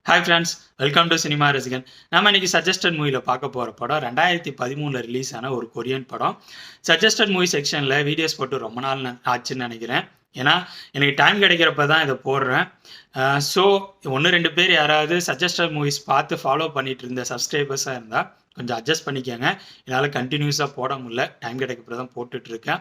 Hi friends, welcome to cinema ரசிகன். நம்ம இன்னைக்கு சஜஸ்டட் மூவியில் பார்க்க போகிற படம் 2013 ரிலீஸ் ஆன ஒரு கொரியன் படம். சஜஸ்டட் மூவி செக்ஷனில் வீடியோஸ் போட்டு ரொம்ப நாள் ஆச்சுன்னு நினைக்கிறேன். ஏன்னா எனக்கு டைம் கிடைக்கிறப்ப தான் இதை போடுறேன். ஸோ ஒன்று ரெண்டு பேர் யாராவது சஜஸ்டட் மூவிஸ் பார்த்து ஃபாலோ பண்ணிட்டு இருந்த சப்ஸ்கிரைபர்ஸாக இருந்தால் கொஞ்சம் அட்ஜஸ்ட் பண்ணிக்கோங்க. என்னால் கண்டினியூஸாக போட முடியல, டைம் கிடைக்கிறப்ப தான் போட்டுட்ருக்கேன்.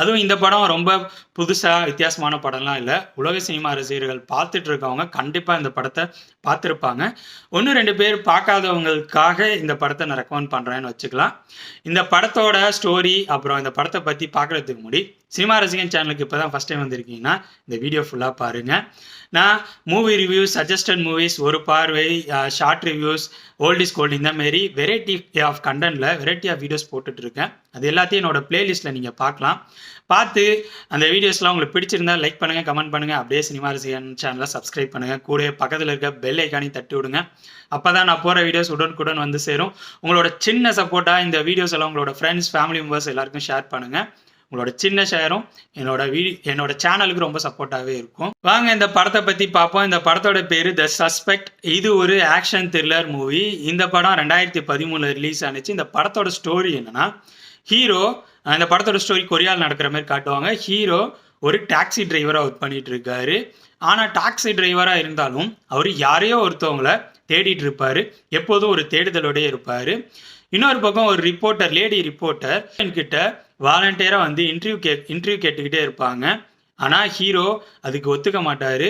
அதுவும் இந்த படம் ரொம்ப புதுசாக வித்தியாசமான படம்லாம் இல்லை. உலக சினிமா ரசிகர்கள் பார்த்துட்டு இருக்கவங்க கண்டிப்பாக இந்த படத்தை பார்த்துருப்பாங்க. ஒன்று ரெண்டு பேர் பார்க்காதவங்களுக்காக இந்த படத்தை நான் ரெக்கமெண்ட் பண்ணுறேன்னு வச்சுக்கலாம். இந்த படத்தோட ஸ்டோரி அப்புறம் இந்த படத்தை பற்றி பார்க்குறதுக்கு முன்னாடி சினிமா ரசிகன் சேனலுக்கு இப்போ தான் ஃபஸ்ட் டைம் வந்திருக்கீங்கன்னா இந்த வீடியோ ஃபுல்லாக பாருங்கள். நான் மூவி ரிவ்யூஸ், சஜஸ்டட் மூவிஸ், ஒரு பார்வை, short reviews, old is gold, இந்த மாரி வெரைட்டி ஆஃப் கண்டென்ட்டில் வெரைட்டி ஆஃப் வீடியோஸ் போட்டுட்ருக்கேன். அது எல்லாத்தையும் என்னோட பிளேலிஸ்ட்டில் நீங்கள் பார்க்கலாம். பார்த்து அந்த வீடியோஸ்லாம் உங்களுக்கு பிடிச்சிருந்தா லைக் பண்ணுங்கள், கமெண்ட் பண்ணுங்கள். அப்படியே சினிமா ரசிகன் சேனலை சப்ஸ்கிரைப் பண்ணுங்கள். கூட பக்கத்தில் இருக்க பெல் ஐக்கானையும் தட்டி விடுங்க. அப்போ தான் நான் போகிற வீடியோஸ் உடனுக்குடன் வந்து சேரும். உங்களோட சின்ன சப்போர்ட்டாக இந்த வீடியோஸ் எல்லாம் உங்களோட ஃப்ரெண்ட்ஸ், ஃபேமிலி மெம்பர்ஸ் எல்லாருக்கும் ஷேர் பண்ணுங்கள். உங்களோட சின்ன ஷேரும் என்னோட சேனலுக்கு ரொம்ப சப்போர்ட்டாகவே இருக்கும். வாங்க இந்த படத்தை பற்றி பார்ப்போம். இந்த படத்தோட பேர் த சஸ்பெக்ட். இது ஒரு ஆக்ஷன் த்ரில்லர் மூவி. இந்த படம் 2013 ரிலீஸ் ஆனிச்சு. இந்த படத்தோட ஸ்டோரி என்னன்னா, ஹீரோ, இந்த படத்தோட ஸ்டோரி கொரியாவில் நடக்கிற மாதிரி காட்டுவாங்க. ஹீரோ ஒரு டாக்ஸி டிரைவராக ஒர்க் பண்ணிட்டு இருக்காரு. ஆனால் டாக்ஸி டிரைவராக இருந்தாலும் அவர் யாரையோ ஒருத்தவங்களை தேடிட்டு இருப்பார். எப்போதும் ஒரு தேடுதலோடய இருப்பார். இன்னொரு பக்கம் ஒரு ரிப்போர்ட்டர், லேடி ரிப்போர்ட்டர் கிட்ட வாலண்டியராக வந்து இன்டர்வியூ கேட்டுக்கிட்டே இருப்பாங்க. ஆனால் ஹீரோ அதுக்கு ஒத்துக்க மாட்டார்.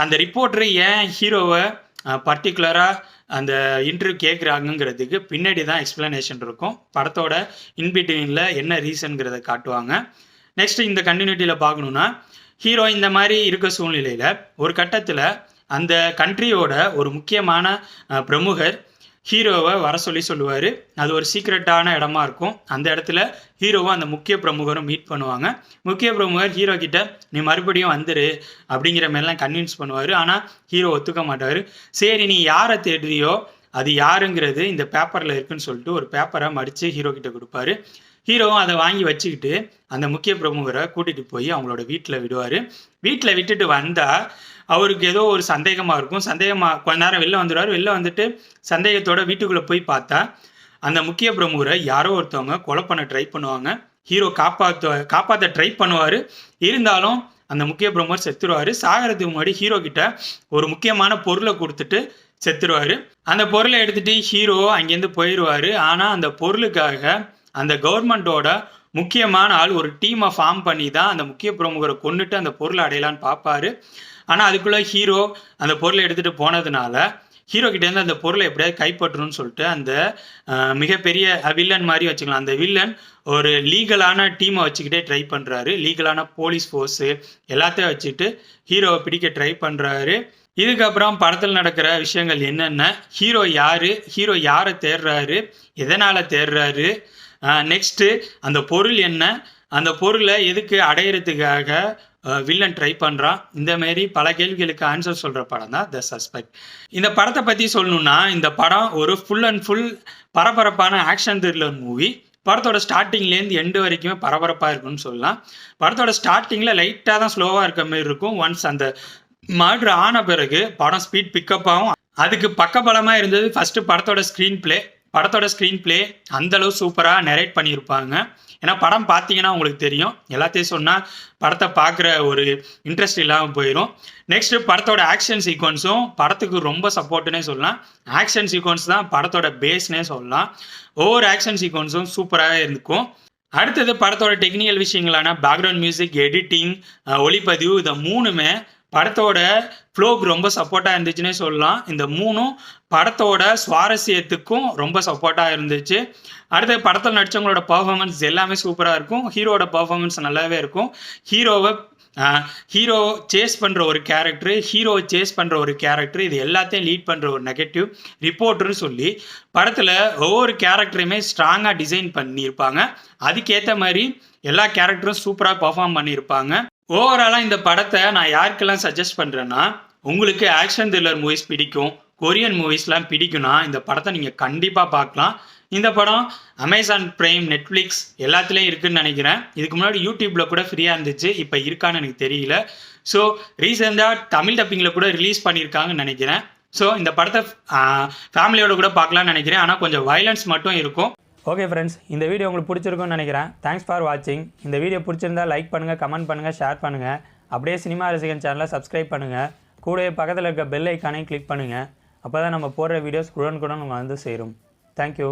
அந்த ரிப்போர்ட்டர் ஏன் ஹீரோவை பர்டிகுலராக அந்த இன்டர்வியூ கேட்குறாங்கிறதுக்கு பின்னாடி தான் எக்ஸ்பிளனேஷன் இருக்கும். படத்தோட இன்பிட்வீனில் என்ன ரீசன்கிறத காட்டுவாங்க. நெக்ஸ்ட் இந்த கண்டினியூட்டியில் பார்க்கணுன்னா, ஹீரோ இந்த மாதிரி இருக்க சூழ்நிலையில் ஒரு கட்டத்தில் அந்த கண்ட்ரியோட ஒரு முக்கியமான பிரமுகர் ஹீரோவை வர சொல்லுவார். அது ஒரு சீக்ரெட்டான இடமா இருக்கும். அந்த இடத்துல ஹீரோவும் அந்த முக்கிய பிரமுகரும் மீட் பண்ணுவாங்க. முக்கிய பிரமுகர் ஹீரோ கிட்ட நீ மறுபடியும் வந்துரு அப்படிங்கிற மாதிரிலாம் கன்வின்ஸ் பண்ணுவார். ஆனால் ஹீரோ ஒத்துக்க மாட்டார். சரி, நீ யாரை தேடுறியோ அது யாருங்கிறது இந்த பேப்பரில் இருக்குன்னு சொல்லிட்டு ஒரு பேப்பரை மடித்து ஹீரோ கிட்ட கொடுப்பாரு. ஹீரோவும் அதை வாங்கி வச்சுக்கிட்டு அந்த முக்கிய பிரமுகரை கூட்டிகிட்டு போய் அவங்களோட வீட்டில் விடுவார். வீட்டில் விட்டுட்டு வந்தால் அவருக்கு ஏதோ ஒரு சந்தேகமாக இருக்கும். கொஞ்ச நேரம் வெளில வந்துடுவார். வெளில வந்துட்டு சந்தேகத்தோட வீட்டுக்குள்ளே போய் பார்த்தா அந்த முக்கிய பிரமுகரை யாரோ ஒருத்தவங்க கொலை பண்ண ட்ரை பண்ணுவாங்க. ஹீரோ காப்பாற்ற ட்ரை பண்ணுவார். இருந்தாலும் அந்த முக்கிய பிரமுகர் செத்துருவார். சாகிறதுக்கு முன்னாடி ஹீரோ கிட்ட ஒரு முக்கியமான பொருளை கொடுத்துட்டு செத்துருவார். அந்த பொருளை எடுத்துகிட்டு ஹீரோ அங்கேருந்து போயிடுவார். ஆனால் அந்த பொருளுக்காக அந்த கவர்மெண்ட்டோட முக்கியமான ஆள் ஒரு டீமை ஃபார்ம் பண்ணி தான் அந்த முக்கிய பிரமுகரை கொண்டுட்டு அந்த பொருளை அடையலான்னு பார்ப்பாரு. ஆனால் அதுக்குள்ளே ஹீரோ அந்த பொருளை எடுத்துகிட்டு போனதுனால ஹீரோ கிட்டேருந்து அந்த பொருளை எப்படியாவது கைப்பற்றணும்னு சொல்லிட்டு அந்த மிகப்பெரிய வில்லன் மாதிரி வச்சுக்கலாம். அந்த வில்லன் ஒரு லீகலான டீமை வச்சுக்கிட்டே ட்ரை பண்ணுறாரு. லீகலான போலீஸ் ஃபோர்ஸு எல்லாத்தையும் வச்சுட்டு ஹீரோவை பிடிக்க ட்ரை பண்ணுறாரு. இதுக்கப்புறம் படத்தில் நடக்கிற விஷயங்கள் என்னென்ன, ஹீரோ யாரை தேடுறாரு, எதனால் தேடுறாரு, நெக்ஸ்ட்டு அந்த பொருள் என்ன, அந்த பொருளை எதுக்கு அடையிறதுக்காக வில்லன் ட்ரை பண்ணுறான், இந்த மாரி பல கேள்விகளுக்கு ஆன்சர் சொல்கிற படம் தான் த சஸ்பெக்ட். இந்த படத்தை பற்றி சொல்லணுன்னா, இந்த படம் ஒரு ஃபுல் அண்ட் ஃபுல் பரபரப்பான ஆக்ஷன் த்ரில்லர் மூவி. படத்தோட ஸ்டார்டிங்லேருந்து எண்டு வரைக்குமே பரபரப்பாக இருக்குன்னு சொல்லலாம். படத்தோட ஸ்டார்டிங்கில் லைட்டாக தான் ஸ்லோவாக இருக்க மாதிரி இருக்கும். ஒன்ஸ் அந்த மர்டர் ஆன பிறகு படம் ஸ்பீட் பிக்கப் ஆகும். அதுக்கு பக்கபலமாக இருந்தது ஃபஸ்ட்டு படத்தோட ஸ்க்ரீன் பிளே அந்தளவு சூப்பராக நரேட் பண்ணியிருப்பாங்க. ஏன்னா படம் பார்த்தீங்கன்னா உங்களுக்கு தெரியும். எல்லாத்தையும் சொன்னால் படத்தை பார்க்குற ஒரு இன்ட்ரெஸ்ட் இல்லாமல் போயிடும். நெக்ஸ்ட்டு படத்தோட ஆக்ஷன் சீக்வன்ஸும் படத்துக்கு ரொம்ப சப்போர்ட்டுனே சொல்லலாம். ஆக்ஷன் சீக்வன்ஸ் தான் படத்தோட பேஸ்னே சொல்லலாம். ஒவ்வொரு ஆக்ஷன் சீக்வன்ஸும் சூப்பராகவே இருக்கும். அடுத்தது படத்தோட டெக்னிக்கல் விஷயங்களான பேக்ரவுண்ட் மியூசிக், எடிட்டிங், ஒளிப்பதிவு, இந்த மூணுமே படத்தோட ஃப்ளோக்கு ரொம்ப சப்போர்ட்டாக இருந்துச்சுன்னே சொல்லலாம். இந்த மூணும் படத்தோட சுவாரஸ்யத்துக்கும் ரொம்ப சப்போர்ட்டாக இருந்துச்சு. அடுத்த படத்தில் நடித்தவங்களோட பர்ஃபார்மன்ஸ் எல்லாமே சூப்பராக இருக்கும். ஹீரோட பர்ஃபார்மன்ஸ் நல்லாவே இருக்கும். ஹீரோ சேஸ் பண்ணுற ஒரு கேரக்டர், இது எல்லாத்தையும் லீட் பண்ணுற ஒரு நெகட்டிவ் ரிப்போர்ட்டர்னு சொல்லி படத்தில் ஒவ்வொரு கேரக்டரையுமே ஸ்ட்ராங்காக டிசைன் பண்ணியிருப்பாங்க. அதுக்கேற்ற மாதிரி எல்லா கேரக்டரும் சூப்பராக பர்ஃபார்ம் பண்ணியிருப்பாங்க. ஓவராலாக இந்த படத்தை நான் யாருக்கெல்லாம் சஜஸ்ட் பண்ணுறேன்னா, உங்களுக்கு ஆக்ஷன் த்ரில்லர் மூவிஸ் பிடிக்கும், கொரியன் மூவிஸ்லாம் பிடிக்கும்னா இந்த படத்தை நீங்கள் கண்டிப்பாக பார்க்கலாம். இந்த படம் அமேசான் பிரைம், நெட்ஃப்ளிக்ஸ் எல்லாத்துலேயும் இருக்குதுன்னு நினைக்கிறேன். இதுக்கு முன்னாடி யூடியூப்பில் கூட ஃப்ரீயாக இருந்துச்சு, இப்போ இருக்கான்னு எனக்கு தெரியல. ஸோ ரீசெண்டாக தமிழ் டப்பிங்கில் கூட ரிலீஸ் பண்ணியிருக்காங்கன்னு நினைக்கிறேன். ஸோ இந்த படத்தை ஃபேமிலியோட கூட பார்க்கலாம்னு நினைக்கிறேன். ஆனால் கொஞ்சம் வயலன்ஸ் மட்டும் இருக்கும். ஓகே ஃப்ரெண்ட்ஸ், இந்த வீடியோ உங்களுக்கு பிடிச்சிருக்கும்னு நினைக்கிறேன். தேங்க்ஸ் ஃபார் வாட்சிங். இந்த வீடியோ பிடிச்சிருந்தா லைக் பண்ணுங்கள், கமெண்ட் பண்ணுங்கள், ஷேர் பண்ணுங்கள். அப்படியே சினிமா ரசிகன் சேனலை சப்ஸ்கிரைப் பண்ணுங்கள். கூடவே பக்கத்தில் இருக்க பெல் ஐக்கானையும் கிளிக் பண்ணுங்கள். அப்போ தான் நம்ம போடுற வீடியோஸ் உடனுக்குடன் உங்களுக்கு வந்து சேரும். தேங்க்யூ.